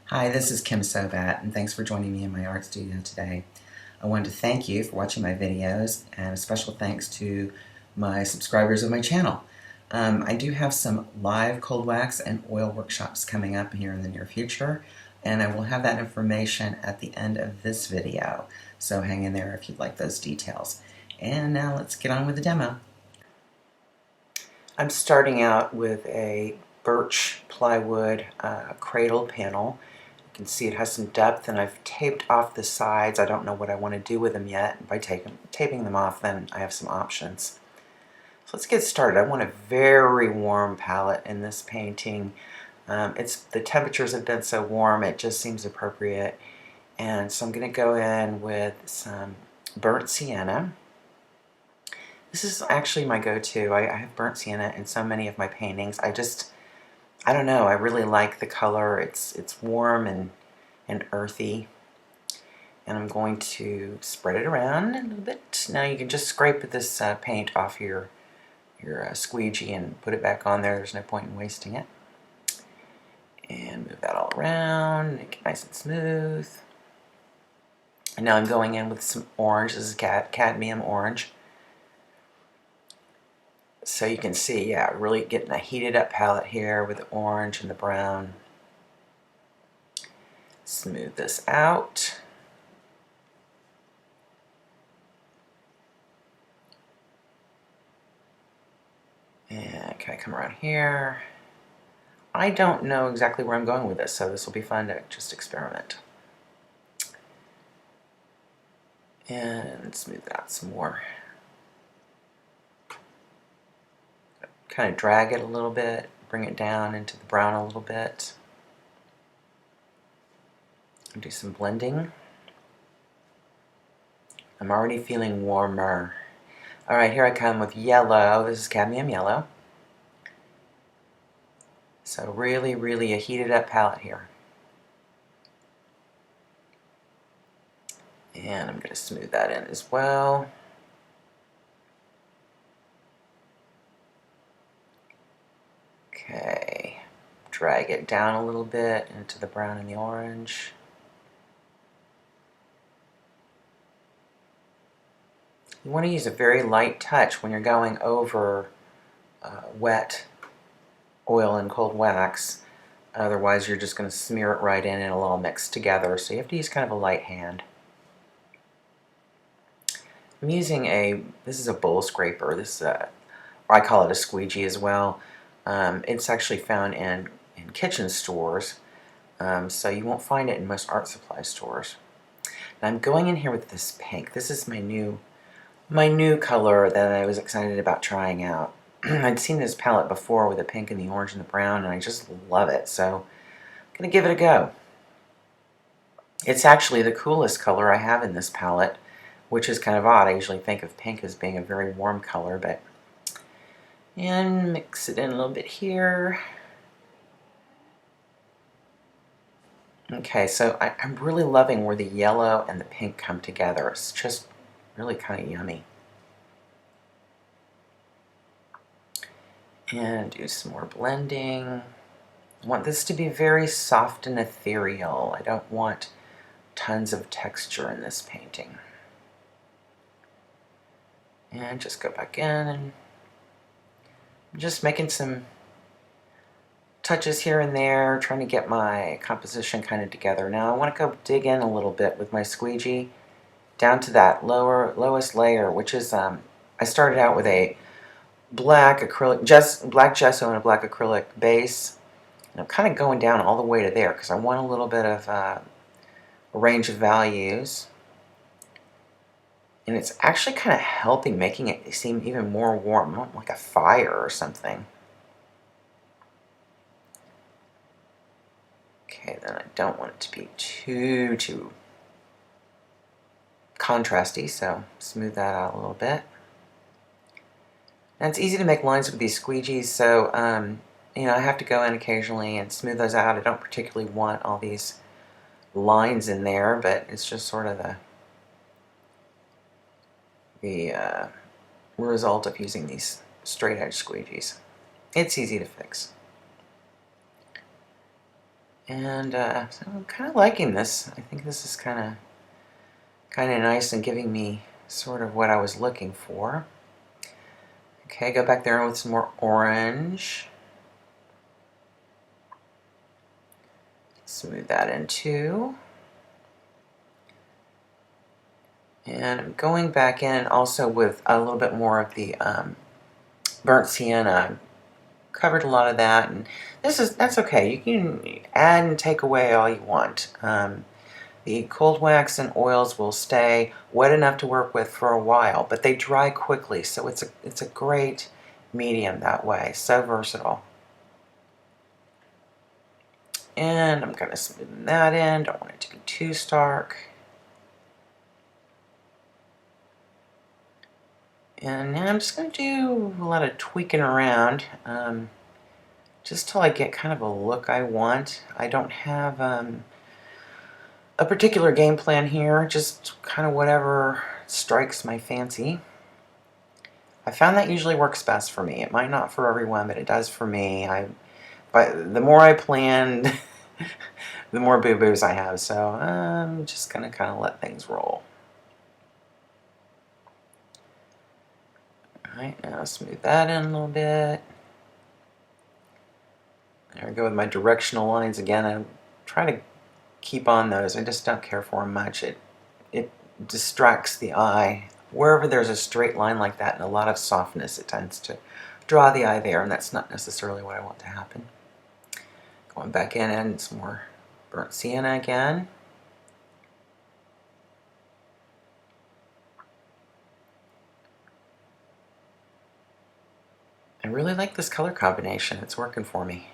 Hi, this is Kim Sobat, and thanks for joining me in my art studio today. I wanted to thank you for watching my videos, and a special thanks to my subscribers of my channel. I do have some live cold wax and oil workshops coming up here in the near future, and I will have that information at the end of this video, so hang in there if you'd like those details. And now let's get on with the demo. I'm starting out with a birch plywood cradle panel. You can see it has some depth, and I've taped off the sides. I don't know what I want to do with them yet. By taping them off, then I have some options. So let's get started. I want a very warm palette in this painting. The temperatures have been so warm, it just seems appropriate. And so I'm going to go in with some burnt sienna. This is actually my go-to. I have burnt sienna in so many of my paintings. I don't know, I really like the color. It's warm and earthy. And I'm going to spread it around a little bit. Now you can just scrape this paint off your squeegee and put it back on there. There's no point in wasting it. And move that all around, make it nice and smooth. And now I'm going in with some orange. This is cadmium orange. So you can see, yeah, really getting a heated up palette here with the orange and the brown. Smooth this out. And can I come around here? I don't know exactly where I'm going with this, so this will be fun to just experiment. And smooth it out some more. Kind of drag it a little bit, bring it down into the brown a little bit. And do some blending. I'm already feeling warmer. Alright, here I come with yellow. This is cadmium yellow. So really a heated up palette here. And I'm going to smooth that in as well. Okay, drag it down a little bit into the brown and the orange. You want to use a very light touch when you're going over wet oil and cold wax. Otherwise you're just going to smear it right in and it'll all mix together. So you have to use kind of a light hand. I'm using this is a bowl scraper. This or I call it a squeegee as well. It's actually found in kitchen stores, so you won't find it in most art supply stores. And I'm going in here with this pink. This is my new color that I was excited about trying out. I'd seen this palette before with the pink and the orange and the brown, and I just love it, so I'm going to give it a go. It's actually the coolest color I have in this palette, which is kind of odd. I usually think of pink as being a very warm color, but... And mix it in a little bit here. Okay, so I'm really loving where the yellow and the pink come together. It's just really kind of yummy. And do some more blending. I want this to be very soft and ethereal. I don't want tons of texture in this painting. And just go back in and just making some touches here and there, trying to get my composition kind of together. Now I want to go dig in a little bit with my squeegee down to that lowest layer, which is I started out with a black gesso and a black acrylic base, and I'm kind of going down all the way to there because I want a little bit of a range of values. And it's actually kind of helping making it seem even more warm, like a fire or something. Okay, then I don't want it to be too contrasty, so smooth that out a little bit. And it's easy to make lines with these squeegees, so you know, I have to go in occasionally and smooth those out. I don't particularly want all these lines in there, but it's just sort of the result of using these straight edge squeegees. It's easy to fix. And so I'm kind of liking this. I think this is kind of nice and giving me sort of what I was looking for. Okay, go back there with some more orange. Smooth that in too. And I'm going back in also with a little bit more of the burnt sienna. Covered a lot of that, and that's okay. You can add and take away all you want. The cold wax and oils will stay wet enough to work with for a while, but they dry quickly, so it's a great medium that way. So versatile. And I'm going to smoothen that in. Don't want it to be too stark. And now I'm just going to do a lot of tweaking around, just till I get kind of a look I want. I don't have a particular game plan here, just kind of whatever strikes my fancy. I found that usually works best for me. It might not for everyone, but it does for me. But the more I plan, the more boo-boos I have, so I'm just going to kind of let things roll. Alright, now smooth that in a little bit. There we go with my directional lines again. I try to keep on those. I just don't care for them much. It distracts the eye. Wherever there's a straight line like that and a lot of softness, it tends to draw the eye there, and that's not necessarily what I want to happen. Going back in and some more burnt sienna again. I really like this color combination. It's working for me.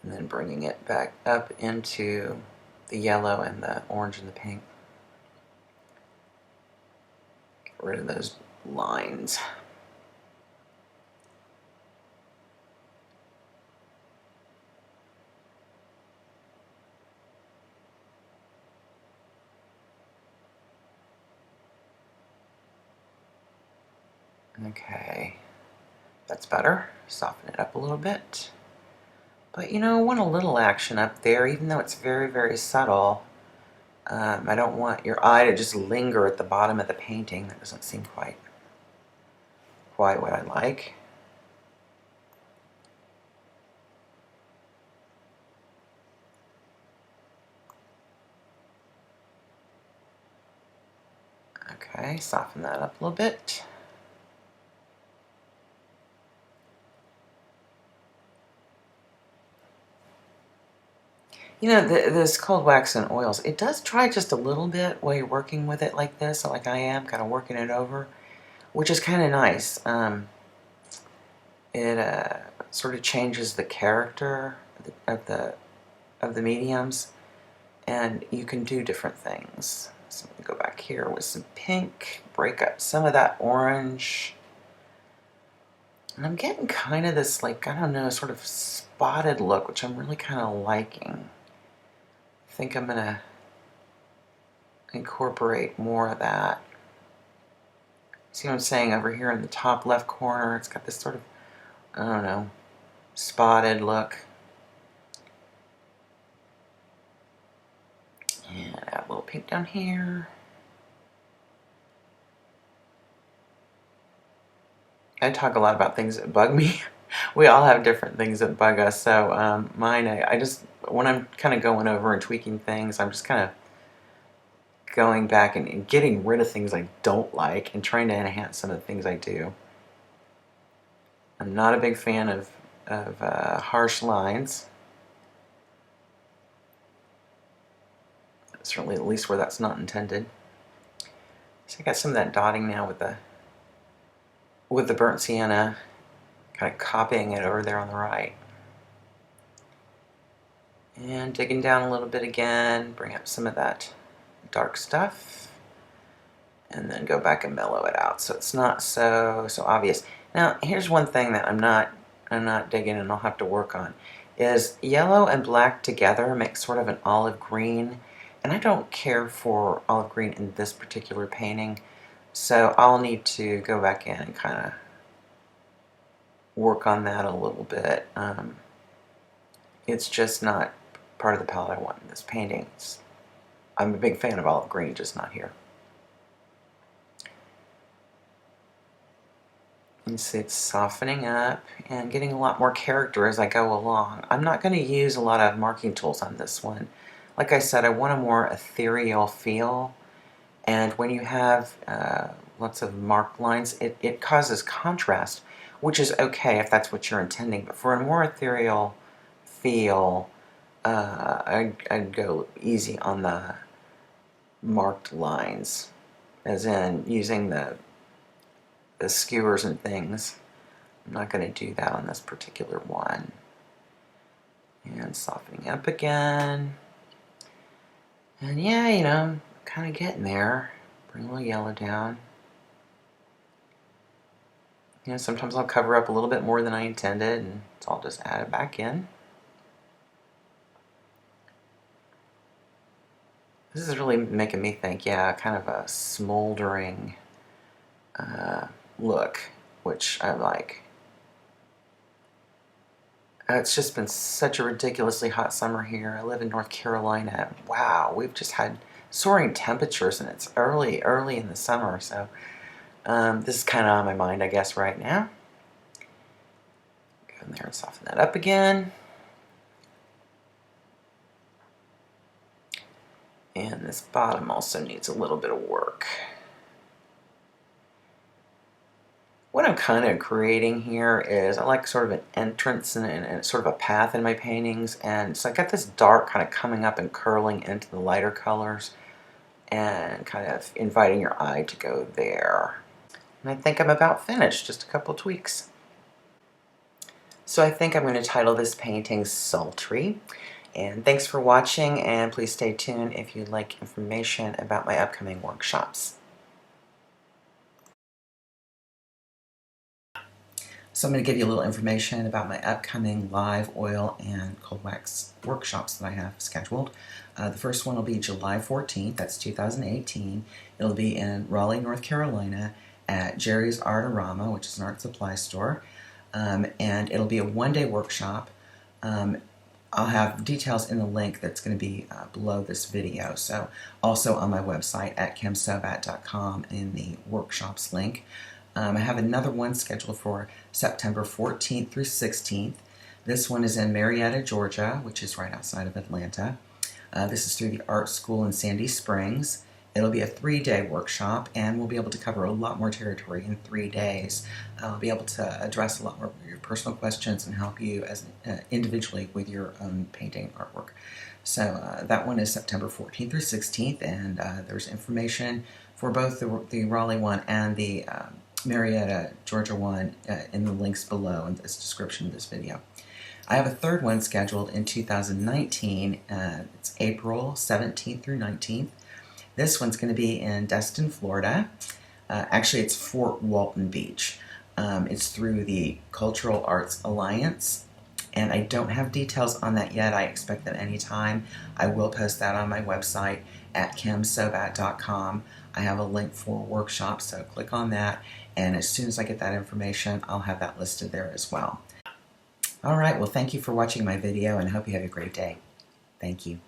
And then bringing it back up into the yellow and the orange and the pink. Get rid of those lines. Okay, that's better. Soften it up a little bit. But you know, I want a little action up there, even though it's very, very subtle. I don't want your eye to just linger at the bottom of the painting. That doesn't seem quite what I like. Okay, soften that up a little bit. You know, this cold wax and oils, it does dry just a little bit while you're working with it like this, like I am, kind of working it over, which is kind of nice. It sort of changes the character of the mediums, and you can do different things. So I'm going to go back here with some pink, break up some of that orange. And I'm getting kind of this, like, I don't know, sort of spotted look, which I'm really kind of liking. I think I'm going to incorporate more of that. See what I'm saying? Over here in the top left corner, it's got this sort of, I don't know, spotted look. And add a little pink down here. I talk a lot about things that bug me. We all have different things that bug us. So mine, I just, when I'm kind of going over and tweaking things, I'm just kind of going back and getting rid of things I don't like and trying to enhance some of the things I do. I'm not a big fan of harsh lines. Certainly, at least where that's not intended. So I got some of that dotting now with the burnt sienna, kind of copying it over there on the right. And digging down a little bit again, bring up some of that dark stuff, and then go back and mellow it out so it's not so obvious. Now, here's one thing that I'm not digging and I'll have to work on, is yellow and black together make sort of an olive green, and I don't care for olive green in this particular painting, so I'll need to go back in and kind of work on that a little bit. It's just not part of the palette I want in this painting. I'm a big fan of olive green, just not here. You see it's softening up and getting a lot more character as I go along. I'm not going to use a lot of marking tools on this one. Like I said, I want a more ethereal feel, and when you have lots of marked lines, it causes contrast, which is okay if that's what you're intending, but for a more ethereal feel, I'd go easy on the marked lines, as in using the skewers and things. I'm not going to do that on this particular one. And softening up again. And yeah, you know, I'm kind of getting there. Bring a little yellow down. You know, sometimes I'll cover up a little bit more than I intended, and so I'll just add it back in. This is really making me think, yeah, kind of a smoldering look, which I like. It's just been such a ridiculously hot summer here. I live in North Carolina. Wow, we've just had soaring temperatures, and it's early in the summer, so this is kind of on my mind, I guess, right now. Go in there and soften that up again. And this bottom also needs a little bit of work. What I'm kind of creating here is I like sort of an entrance and sort of a path in my paintings, and so I got this dark kind of coming up and curling into the lighter colors and kind of inviting your eye to go there. And I think I'm about finished, just a couple tweaks. So I think I'm going to title this painting Sultry. And thanks for watching, and please stay tuned if you'd like information about my upcoming workshops. So I'm going to give you a little information about my upcoming live oil and cold wax workshops that I have scheduled. The first one will be July 14th, that's 2018. It'll be in Raleigh, North Carolina at Jerry's Artarama, which is an art supply store. And it'll be a one-day workshop. I'll have details in the link that's going to be below this video. So also on my website at kimsobat.com in the workshops link. I have another one scheduled for September 14th through 16th. This one is in Marietta, Georgia, which is right outside of Atlanta. This is through the art school in Sandy Springs. It'll be a 3-day workshop, and we'll be able to cover a lot more territory in 3 days. I'll be able to address a lot more of your personal questions and help you as individually with your own painting artwork. So that one is September 14th through 16th, and there's information for both the Raleigh one and the Marietta, Georgia one in the links below in this description of this video. I have a third one scheduled in 2019. It's April 17th through 19th. This one's going to be in Destin, Florida. Actually, it's Fort Walton Beach. It's through the Cultural Arts Alliance, and I don't have details on that yet. I expect them anytime. I will post that on my website at kimsobat.com. I have a link for workshops, so click on that, and as soon as I get that information, I'll have that listed there as well. All right, well, thank you for watching my video, and hope you have a great day. Thank you.